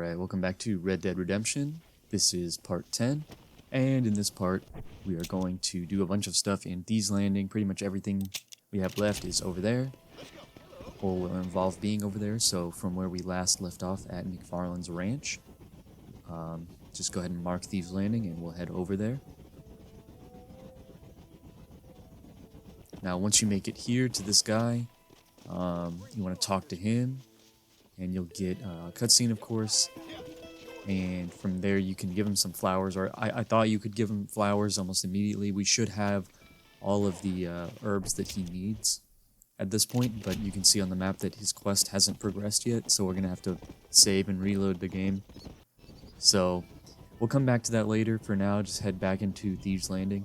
Alright, welcome back to Red Dead Redemption. This is part 10, and in this part, we are going to do a bunch of stuff in Thieves Landing. Pretty much everything we have left is over there, or will involve being over there. So from where we last left off at McFarland's ranch, just go ahead and mark Thieves Landing and we'll head over there. Now once you make it here to this guy, you want to talk to him, and you'll get a cutscene, of course, and from there you can give him some flowers, or I thought you could give him flowers almost immediately. We should have all of the herbs that he needs at this point, but you can see on the map that his quest hasn't progressed yet, so we're going to have to save and reload the game. So we'll come back to that later. For now, just head back into Thieves Landing.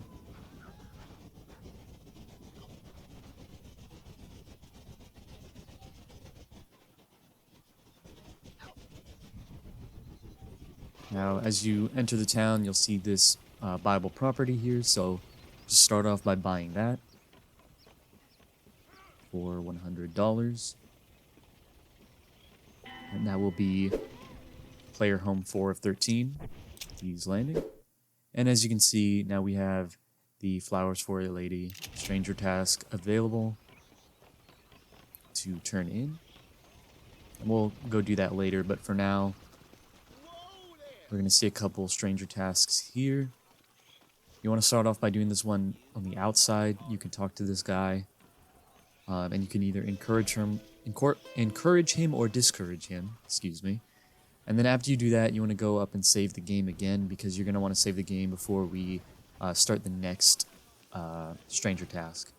Now, as you enter the town, you'll see this Bible property here, so just start off by buying that for $100. And that will be player home 4 of 13, Thieves Landing. And as you can see, now we have the Flowers for a Lady Stranger task available to turn in. And we'll go do that later, but for now, we're going to see a couple stranger tasks here. You want to start off by doing this one on the outside. You can talk to this guy, and you can either encourage him or discourage him, excuse me. And then after you do that, you want to go up and save the game again, because you're going to want to save the game before we start the next stranger task.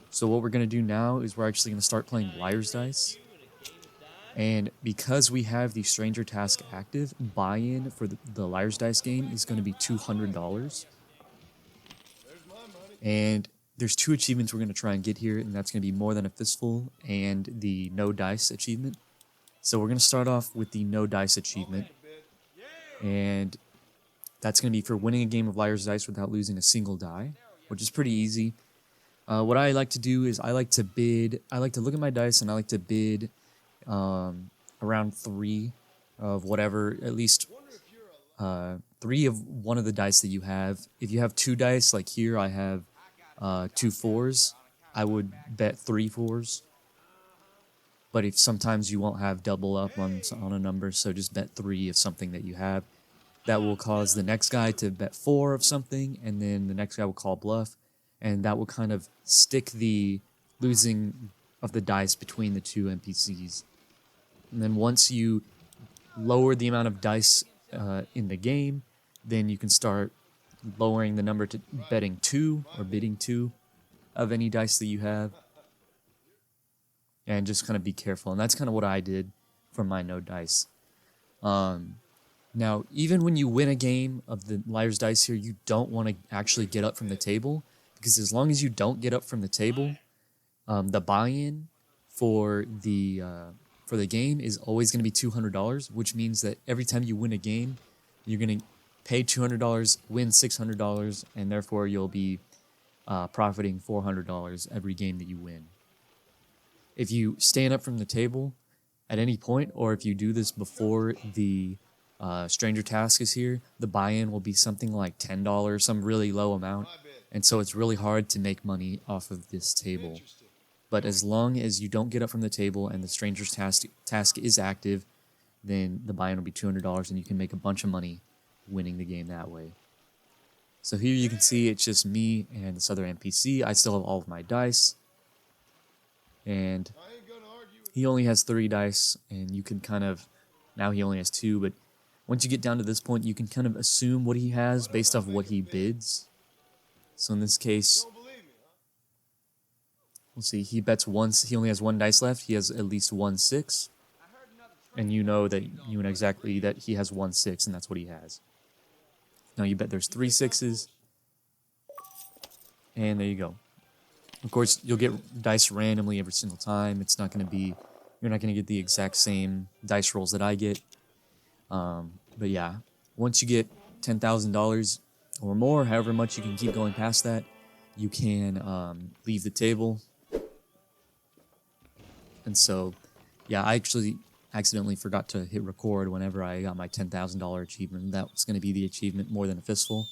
So what we're going to do now is we're actually going to start playing Liar's Dice. And because we have the stranger task active, buy-in for the Liar's Dice game is going to be $200. And there's 2 achievements we're going to try and get here, and that's going to be More Than a Fistful and the No Dice achievement. So we're going to start off with the No Dice achievement, and that's going to be for winning a game of Liar's Dice without losing a single die, which is pretty easy. What I like to do is I like to look at my dice, and I like to bid around 3 of whatever, at least 3 of one of the dice that you have. If you have 2 dice, like here I have 2 4s, I would bet 3 4s. But if sometimes you won't have double up on a number, so just bet 3 of something that you have. That will cause the next guy to bet 4 of something, and then the next guy will call bluff, and that will kind of stick the losing of the dice between the 2 NPCs. And then once you lower the amount of dice in the game, then you can start lowering the number to betting 2 or bidding 2 of any dice that you have. And just kind of be careful. And that's kind of what I did for my no dice. Now, even when you win a game of the Liar's Dice here, you don't want to actually get up from the table, because as long as you don't get up from the table, the buy-in for the game is always going to be $200, which means that every time you win a game, you're going to pay $200, win $600, and therefore you'll be profiting $400 every game that you win. If you stand up from the table at any point, or if you do this before the stranger task is here, the buy-in will be something like $10, some really low amount, and so it's really hard to make money off of this table. But as long as you don't get up from the table and the stranger's task is active, then the buy-in will be $200, and you can make a bunch of money winning the game that way. So here you can see it's just me and this other NPC. I still have all of my dice, and he only has 3 dice, and you can kind of, now he only has 2, but once you get down to this point, you can kind of assume what he has based off what he bids. So in this case, let's see, he bets once, he only has 1 dice left, he has at least 1 6, and you know exactly that he has 1 6, and that's what he has. Now you bet there's 3 6s, and there you go. Of course, you'll get dice randomly every single time. It's not going to be, you're not going to get the exact same dice rolls that I get. But yeah, once you get $10,000 or more, however much you can keep going past that, you can leave the table. And so, yeah, I actually accidentally forgot to hit record whenever I got my $10,000 achievement. That was going to be the achievement More Than a Fistful.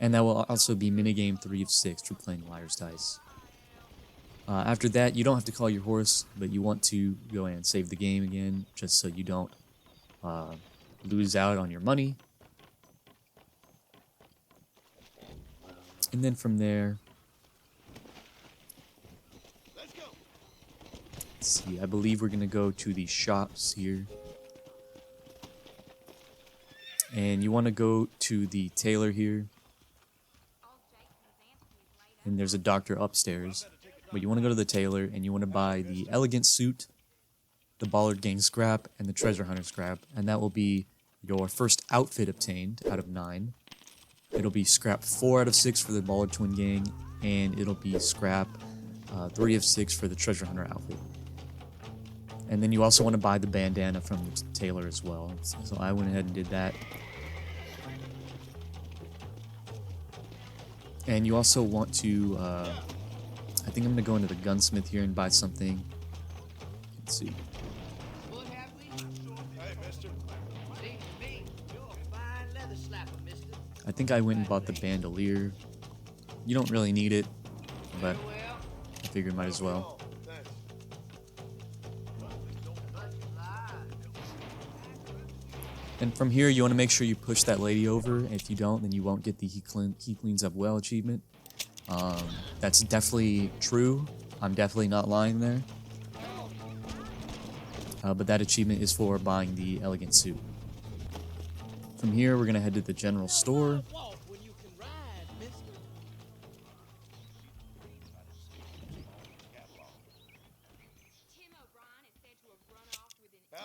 And that will also be minigame 3 of 6 for playing Liar's Dice. After that, you don't have to call your horse, but you want to go and save the game again, just so you don't lose out on your money. And then from there, let's see, I believe we're going to go to the shops here. And you want to go to the tailor here. And there's a doctor upstairs. But you want to go to the tailor and you want to buy the elegant suit, the Ballard Gang scrap, and the treasure hunter scrap. And that will be your first outfit obtained out of 9. It'll be scrap 4 out of 6 for the Ballard Twin Gang. And it'll be scrap 3 of 6 for the treasure hunter outfit. And then you also want to buy the bandana from the tailor as well. So I went ahead and did that. And you also want to, I think I'm going to go into the gunsmith here and buy something. Let's see. I think I went and bought the bandolier. You don't really need it, but I figured might as well. And from here, you want to make sure you push that lady over. If you don't, then you won't get the He Cleans Up Well achievement. That's definitely true. I'm definitely not lying there. But that achievement is for buying the elegant suit. From here, we're going to head to the general store.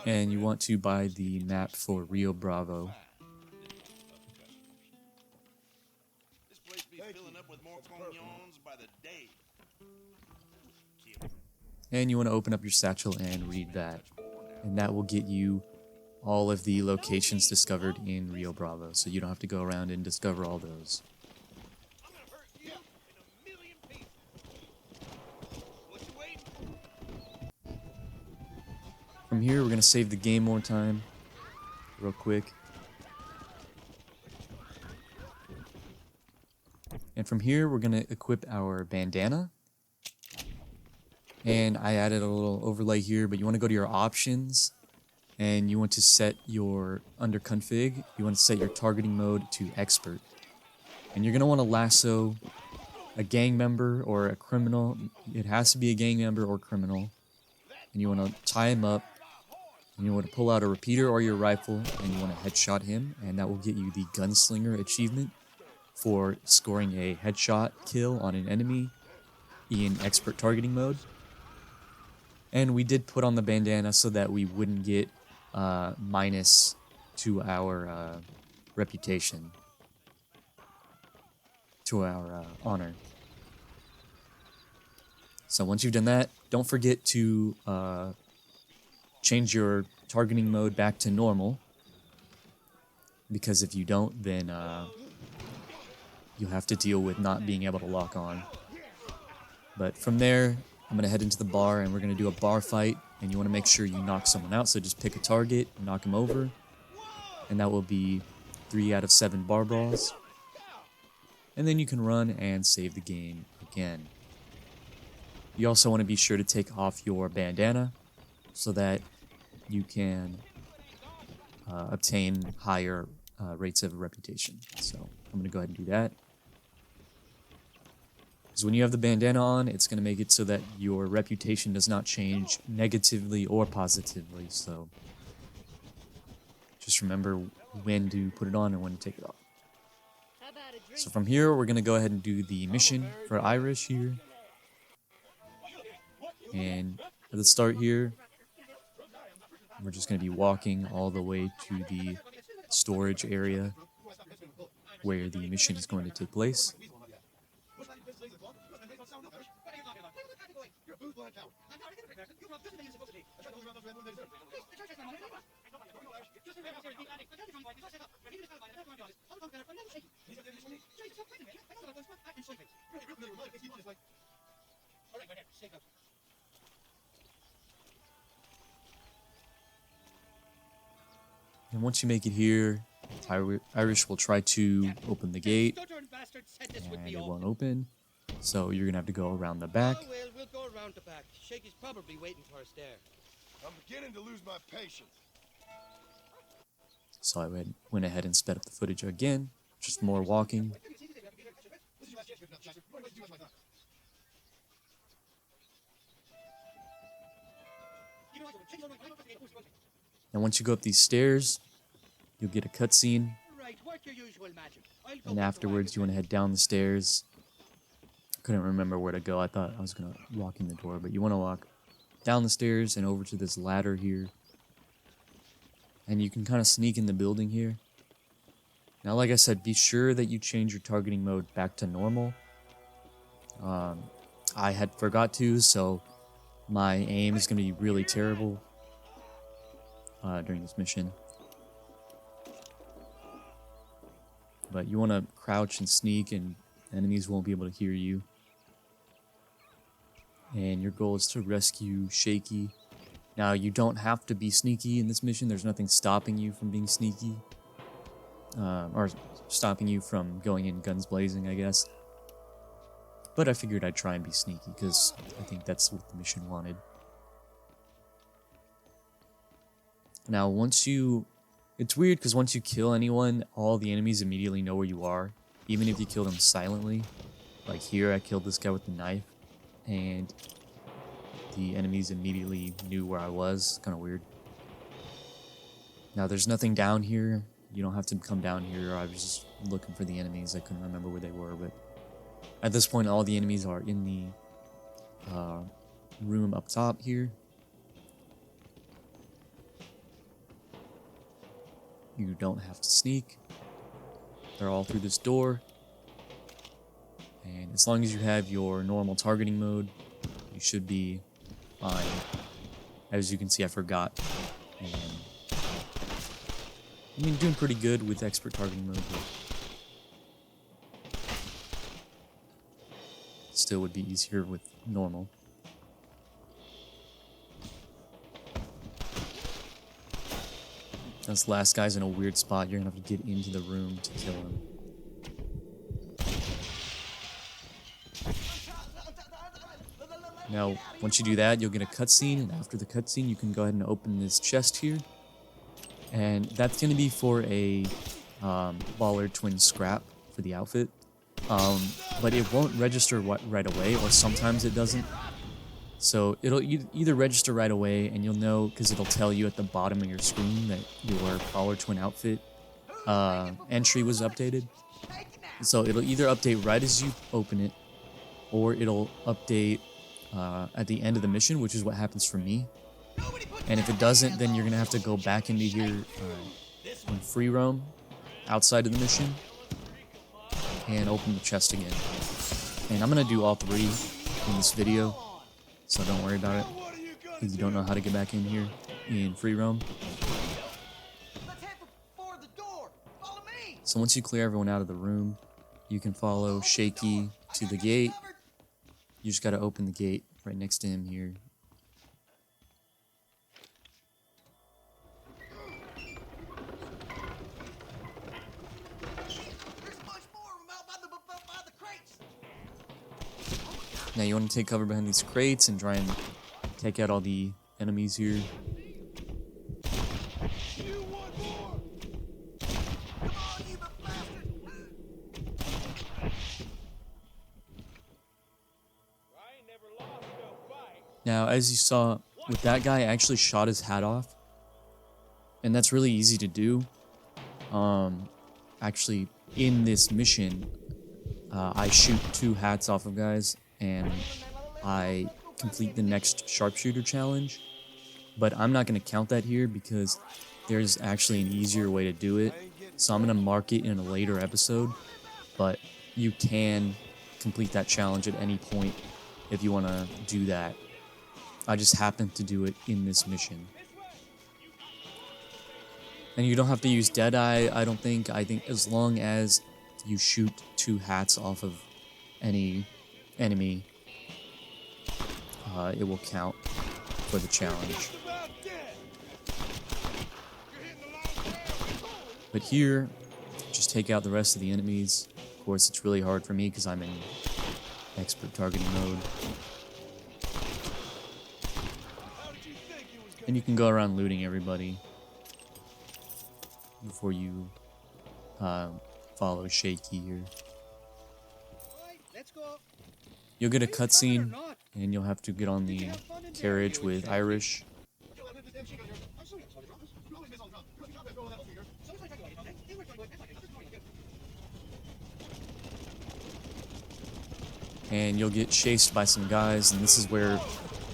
And you want to buy the map for Rio Bravo. And you want to open up your satchel and read that. And that will get you all of the locations discovered in Rio Bravo. So you don't have to go around and discover all those. From here, we're going to save the game one time, real quick. And from here, we're going to equip our bandana. And I added a little overlay here, but you want to go to your options. And you want to set your, under config, you want to set your targeting mode to expert. And you're going to want to lasso a gang member or a criminal. It has to be a gang member or criminal. And you want to tie him up. And you want to pull out a repeater or your rifle, and you want to headshot him, and that will get you the Gunslinger achievement for scoring a headshot kill on an enemy in expert targeting mode. And we did put on the bandana so that we wouldn't get minus to our reputation, to our honor. So once you've done that, don't forget to change your targeting mode back to normal, because if you don't, then you'll have to deal with not being able to lock on. But from there, I'm going to head into the bar and we're going to do a bar fight, and you want to make sure you knock someone out. So just pick a target, knock him over, and that will be 3 out of 7 bar brawls. And then you can run and save the game again. You also want to be sure to take off your bandana so that you can obtain higher rates of reputation. So I'm going to go ahead and do that. Because when you have the bandana on, it's going to make it so that your reputation does not change negatively or positively. So just remember when to put it on and when to take it off. So from here, we're going to go ahead and do the mission for Irish here. And at the start here, we're just going to be walking all the way to the storage area where the mission is going to take place. And once you make it here, Irish will try to open the gate, and it won't open. So you're gonna have to go around the back. Oh, well, we'll go around the back. Shakey's probably waiting for us there. I'm beginning to lose my patience. So I went ahead and sped up the footage again, just more walking. And once you go up these stairs, you'll get a cutscene. Right, work your usual magic. I'll go And afterwards, you want to head down the stairs. Couldn't remember where to go. I thought I was going to walk in the door, but you want to walk down the stairs and over to this ladder here. And you can kind of sneak in the building here. Now, like I said, be sure that you change your targeting mode back to normal. I had forgot to, so my aim is going to be really terrible during this mission. But you want to crouch and sneak, and enemies won't be able to hear you. And your goal is to rescue Shaky. Now, you don't have to be sneaky in this mission. There's nothing stopping you from being sneaky. Or stopping you from going in guns blazing, I guess. But I figured I'd try and be sneaky, because I think that's what the mission wanted. Now, it's weird, because once you kill anyone, all the enemies immediately know where you are. Even if you kill them silently. Like here, I killed this guy with the knife. And the enemies immediately knew where I was. Kind of weird. Now, there's nothing down here. You don't have to come down here. I was just looking for the enemies. I couldn't remember where they were, but at this point, all the enemies are in the room up top here. You don't have to sneak. They're all through this door. And as long as you have your normal targeting mode, you should be fine. As you can see, I forgot. And I mean, doing pretty good with expert targeting mode, but still would be easier with normal. This last guy's in a weird spot. You're gonna have to get into the room to kill him. Now, once you do that, you'll get a cutscene, and after the cutscene, you can go ahead and open this chest here. And that's going to be for a Baller Twin scrap for the outfit. But it won't register right away, or sometimes it doesn't. So it'll either register right away, and you'll know because it'll tell you at the bottom of your screen that your Baller Twin outfit entry was updated. So it'll either update right as you open it, or it'll update at the end of the mission, which is what happens for me. And if it doesn't, then you're going to have to go back into here in free roam outside of the mission and open the chest again. And I'm going to do all three in this video, so don't worry about it if you don't know how to get back in here in free roam. So once you clear everyone out of the room, you can follow Shaky to the gate. You just got to open the gate right next to him here. Now you want to take cover behind these crates and try and take out all the enemies here. Now, as you saw, with that guy, I actually shot his hat off. And that's really easy to do. Actually, in this mission, I shoot 2 hats off of guys, and I complete the next sharpshooter challenge. But I'm not going to count that here because there's actually an easier way to do it. So I'm going to mark it in a later episode. But you can complete that challenge at any point if you want to do that. I just happened to do it in this mission. And you don't have to use Deadeye, I don't think. I think as long as you shoot 2 hats off of any enemy, it will count for the challenge. But here, just take out the rest of the enemies. Of course, it's really hard for me because I'm in expert targeting mode. And you can go around looting everybody before you follow Shaky here. Alright, let's go. You'll get a Are you coming or cutscene, not? and you'll have to get on the carriage with Irish. And you'll get chased by some guys, and this is where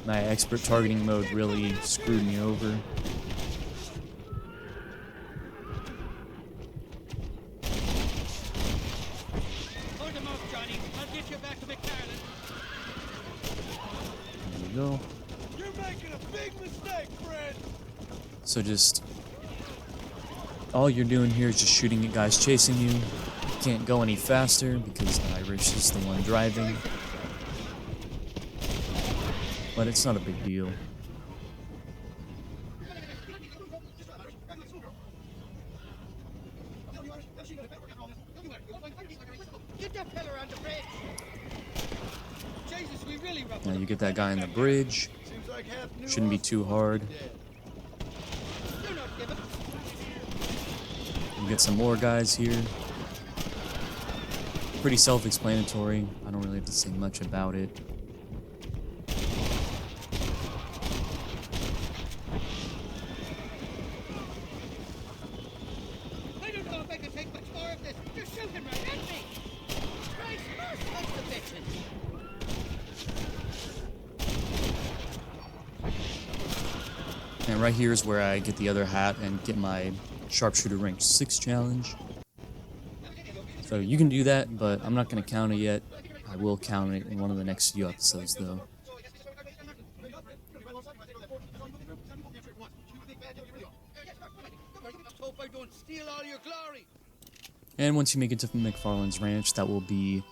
my expert targeting mode really screwed me over. Hold him off, Johnny. I'll get you back to McCarran. There you go. You're making a big mistake, friend. So just all you're doing here is just shooting at guys chasing you. You can't go any faster because Irish is the one driving. But it's not a big deal. Get that fella on the bridge. Jesus, we really roughed Now it you up. get that guy on the bridge. Seems like half New Shouldn't be too hard. Do not give it. You get some more guys here. Pretty self-explanatory. I don't really have to say much about it. I don't know if I can take much more of this. You're shooting right at me. Christ, what's the bitchin'? And right here is where I get the other hat and get my sharpshooter rank 6 challenge. So you can do that, but I'm not going to count it yet. I will count it in one of the next few episodes, though. Let's hope I don't steal all your glory. And once you make it to McFarlane's Ranch, that will be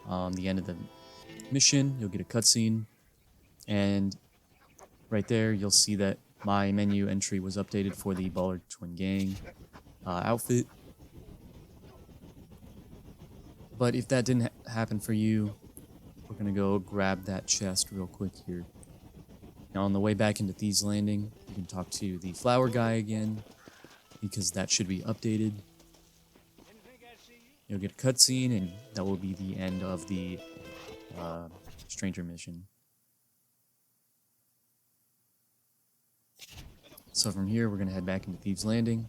the end of the mission. You'll get a cutscene. And right there, you'll see that my menu entry was updated for the Baller Twin Gang outfit. But if that didn't happen for you, we're going to go grab that chest real quick here. Now, on the way back into Thieves Landing, you can talk to the flower guy again, because that should be updated. You'll get a cutscene, and that will be the end of the Stranger mission. So from here, we're going to head back into Thieves Landing.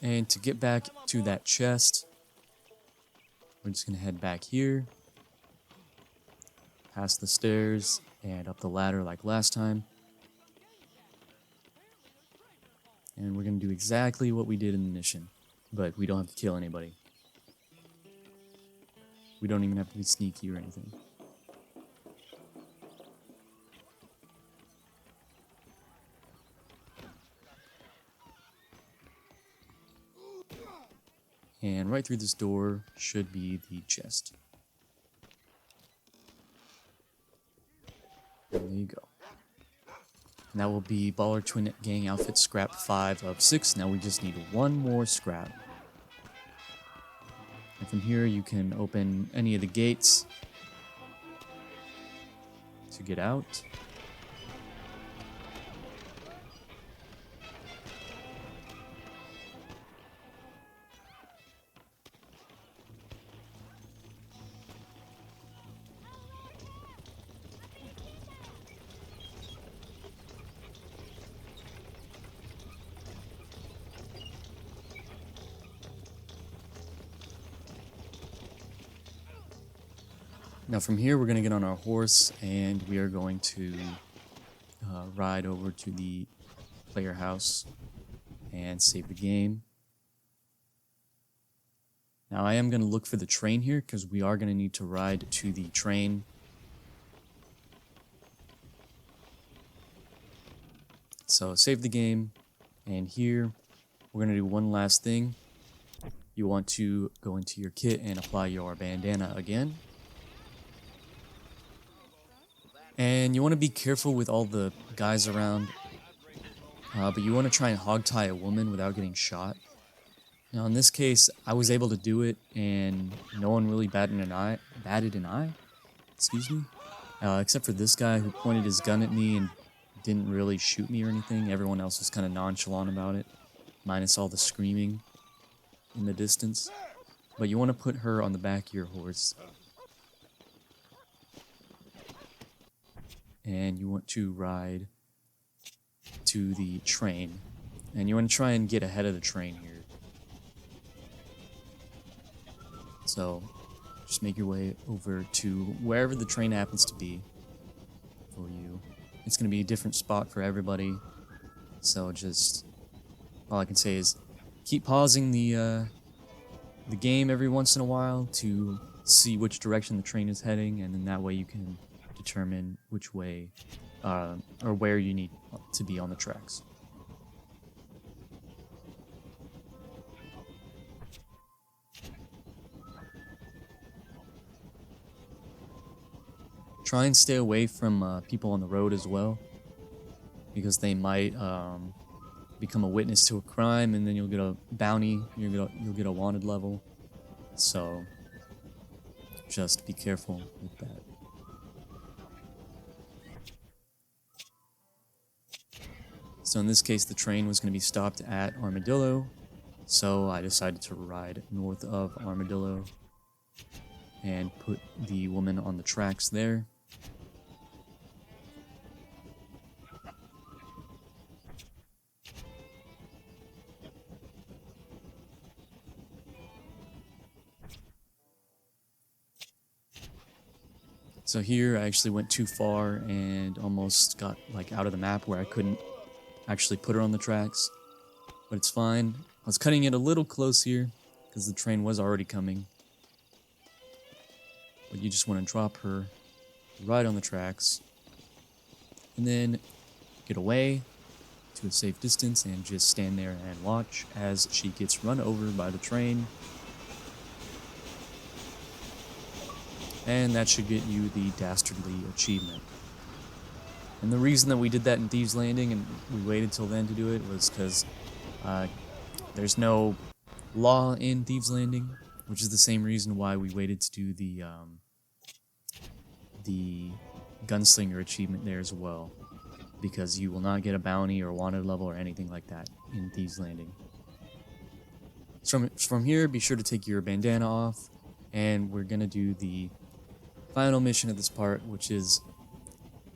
And to get back to that chest, we're just going to head back here, past the stairs, and up the ladder like last time. And we're going to do exactly what we did in the mission, but we don't have to kill anybody. We don't even have to be sneaky or anything. And right through this door should be the chest. And there you go. And that will be Baller Twin Gang outfit scrap 5 of 6. Now we just need one more scrap. And from here you can open any of the gates to get out. Now from here, we're going to get on our horse, and we are going to ride over to the player house and save the game. Now I am going to look for the train here, because we are going to need to ride to the train. So save the game, and here we're going to do one last thing. you want to go into your kit and apply your bandana again. And you want to be careful with all the guys around, but you want to try and hog tie a woman without getting shot. Now in this case, I was able to do it, and no one really batted an eye, excuse me, except for this guy who pointed his gun at me and didn't really shoot me or anything. Everyone else was kind of nonchalant about it, minus all the screaming in the distance. But you want to put her on the back of your horse. And you want to ride to the train. And you want to try and get ahead of the train here. So, just make your way over to wherever the train happens to be for you. It's going to be a different spot for everybody. So just, all I can say is keep pausing the game every once in a while to see which direction the train is heading, and then that way you can determine which way or where you need to be on the tracks. Try and stay away from people on the road as well, because they might become a witness to a crime, and then you'll get a bounty, you'll get a wanted level. So just be careful with that. So in this case, the train was going to be stopped at Armadillo, so I decided to ride north of Armadillo and put the woman on the tracks there. So here I actually went too far and almost got like out of the map where I couldn't actually put her on the tracks, but it's fine. I was cutting it a little close here because the train was already coming. But you just want to drop her right on the tracks and then get away to a safe distance and just stand there and watch as she gets run over by the train. And that should get you the Dastardly achievement. And the reason that we did that in Thieves Landing and we waited till then to do it was because there's no law in Thieves Landing, which is the same reason why we waited to do the Gunslinger achievement there as well, because you will not get a bounty or wanted level or anything like that in Thieves Landing. So from here, be sure to take your bandana off, and we're going to do the final mission of this part, which is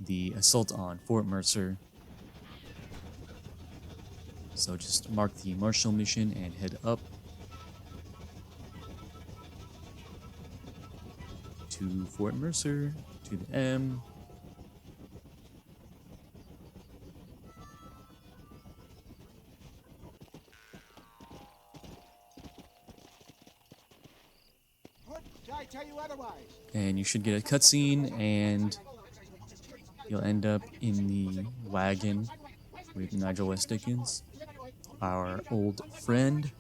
the assault on Fort Mercer. So just mark the Marshal mission and head up to Fort Mercer, to the M. I tell you otherwise. And you should get a cutscene, and you'll end up in the wagon with Nigel West Dickens, our old friend.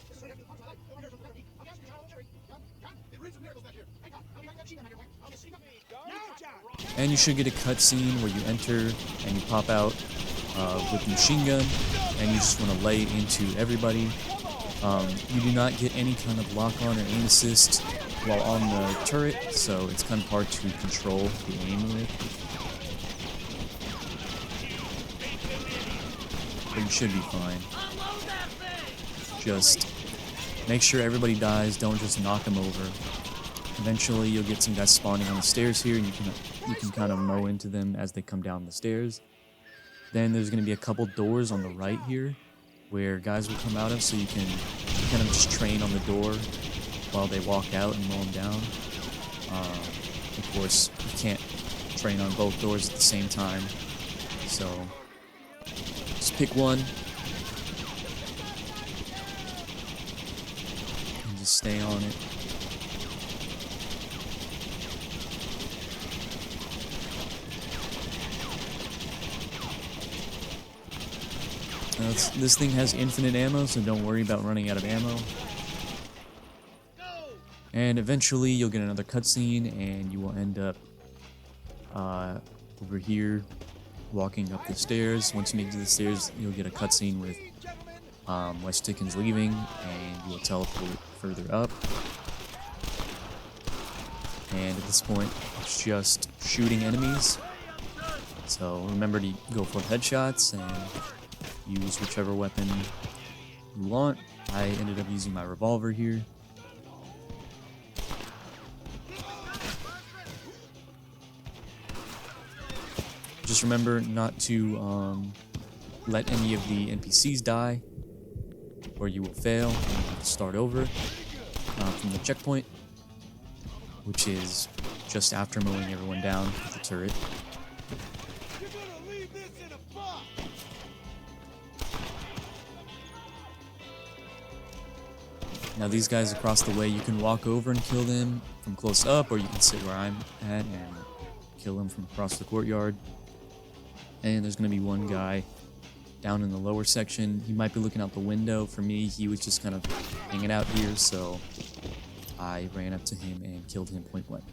And you should get a cutscene where you enter and you pop out with a machine gun, and you just want to lay into everybody. You do not get any kind of lock-on or aim assist while on the turret, so it's kind of hard to control the aim with. But you should be fine. Just make sure everybody dies, don't just knock them over. Eventually you'll get some guys spawning on the stairs here, and you can kind of mow into them as they come down the stairs. Then there's going to be a couple doors on the right here where guys will come out of, so you can kind of just train on the door while they walk out and mow them down. Of course, you can't train on both doors at the same time, so just pick one and just stay on it. Now this thing has infinite ammo, so don't worry about running out of ammo. And eventually you'll get another cutscene and you will end up over here walking up the stairs. Once you make it to the stairs, you'll get a cutscene with West Dickens leaving, and you will teleport further up. And at this point, it's just shooting enemies. So remember to go for headshots and use whichever weapon you want. I ended up using my revolver here. Just remember not to let any of the NPCs die, or you will fail and you have to start over from the checkpoint, which is just after mowing everyone down with the turret. You're gonna leave this in a box. Now these guys across the way, you can walk over and kill them from close up, or you can sit where I'm at and kill them from across the courtyard. And there's going to be one guy down in the lower section. He might be looking out the window. For me, he was just kind of hanging out here, so I ran up to him and killed him point blank.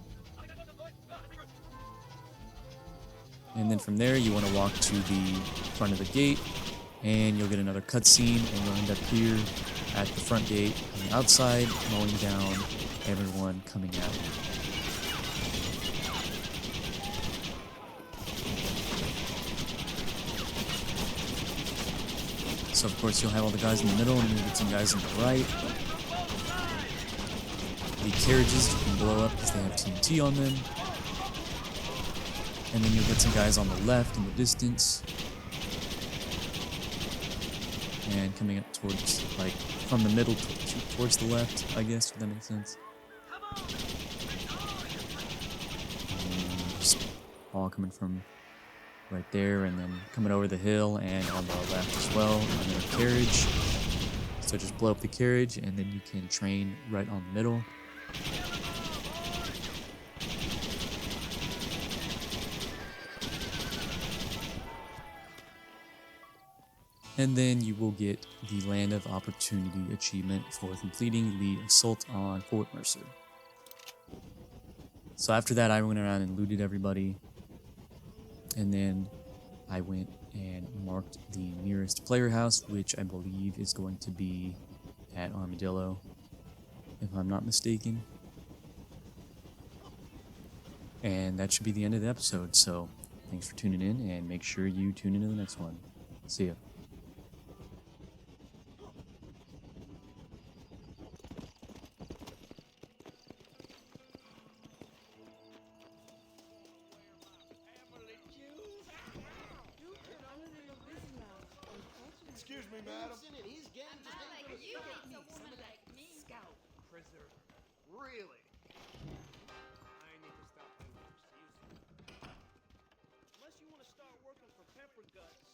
And then from there, you want to walk to the front of the gate, and you'll get another cutscene, and you'll end up here at the front gate on the outside, mowing down everyone coming at you. So of course you'll have all the guys in the middle, and you'll get some guys on the right. The carriages you can blow up because they have TNT on them. And then you'll get some guys on the left in the distance. And coming up towards, like, from the middle towards the left, I guess, if that makes sense. And just all coming from right there, and then coming over the hill and on the left as well, another carriage. So just blow up the carriage, and then you can train right on the middle. And then you will get the Land of Opportunity achievement for completing the assault on Fort Mercer. So after that, I went around and looted everybody. And then I went and marked the nearest player house, which I believe is going to be at Armadillo, if I'm not mistaken. And that should be the end of the episode. So thanks for tuning in, and make sure you tune into the next one. See ya. Excuse me, madam. He's getting just Like you needs a woman like me. Scout preserver. Really? I need to stop being excuses. Unless you want to start working for Pepper Guts.